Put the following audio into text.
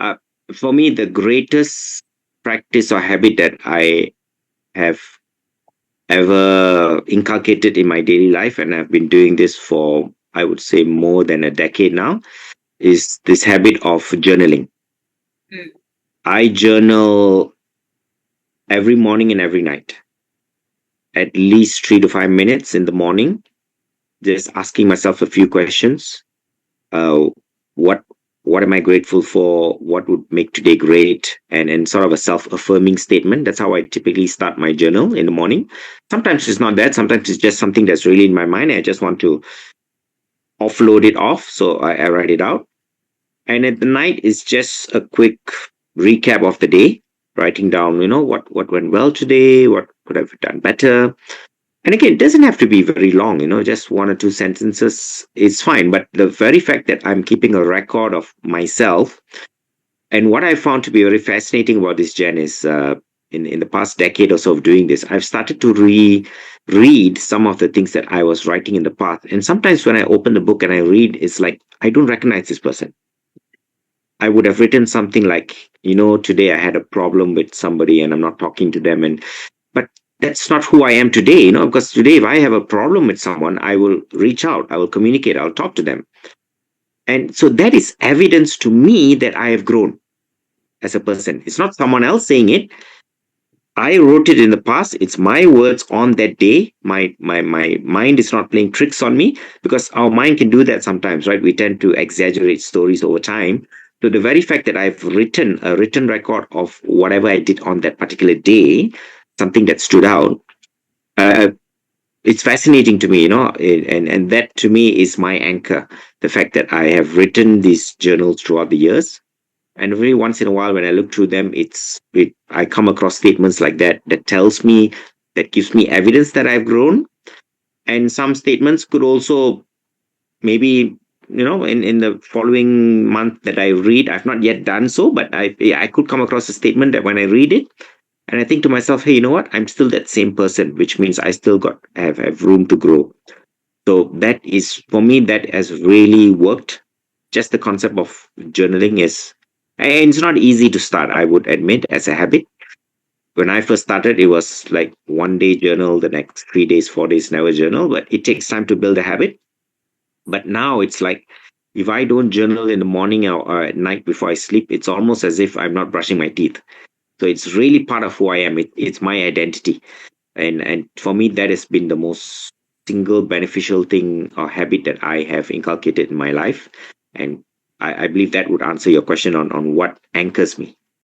uh, for me, the greatest practice or habit that I have ever inculcated in my daily life, and I've been doing this for, I would say, more than a decade now, is this habit of journaling. Mm. I journal every morning and every night, at least 3 to 5 minutes in the morning, just asking myself a few questions. Uh, what what am I grateful for? What would make today great? And sort of a self-affirming statement. That's how I typically start my journal in the morning. Sometimes it's not that. Sometimes it's just something that's really in my mind. I just want to offload it off, so I write it out. And at the night, it's just a quick recap of the day, writing down, what went well today, what could have done better. And again, it doesn't have to be very long, just 1 or 2 sentences is fine. But the very fact that I'm keeping a record of myself, and what I found to be very fascinating about this, Jen, is in the past decade or so of doing this, I've started to read some of the things that I was writing in the past. And sometimes when I open the book and I read, it's like, I don't recognize this person. I would have written something like, today I had a problem with somebody and I'm not talking to them. But that's not who I am today, because today, if I have a problem with someone, I will reach out, I will communicate, I'll talk to them. And so that is evidence to me that I have grown as a person. It's not someone else saying it. I wrote it in the past. It's my words on that day. My mind is not playing tricks on me, because our mind can do that sometimes, right? We tend to exaggerate stories over time. So the very fact that I've written a written record of whatever I did on that particular day, something that stood out, uh, it's fascinating to me, and that to me is my anchor. The fact that I have written these journals throughout the years, and every once in a while, when I look through them, I come across statements like that tells me, that gives me evidence that I've grown. And some statements could also, maybe, in the following month that I read, I've not yet done so, but I could come across a statement that when I read it, and I think to myself, hey, you know what? I'm still that same person, which means I still have room to grow. So that is, for me, that has really worked. Just the concept of journaling is, and it's not easy to start, I would admit, as a habit. When I first started, it was like 1 day journal, the next 3 days, 4 days, never journal. But it takes time to build a habit. But now it's like, if I don't journal in the morning or at night before I sleep, it's almost as if I'm not brushing my teeth. So it's really part of who I am. It's my identity. And for me, that has been the most single beneficial thing or habit that I have inculcated in my life. And I believe that would answer your question on what anchors me.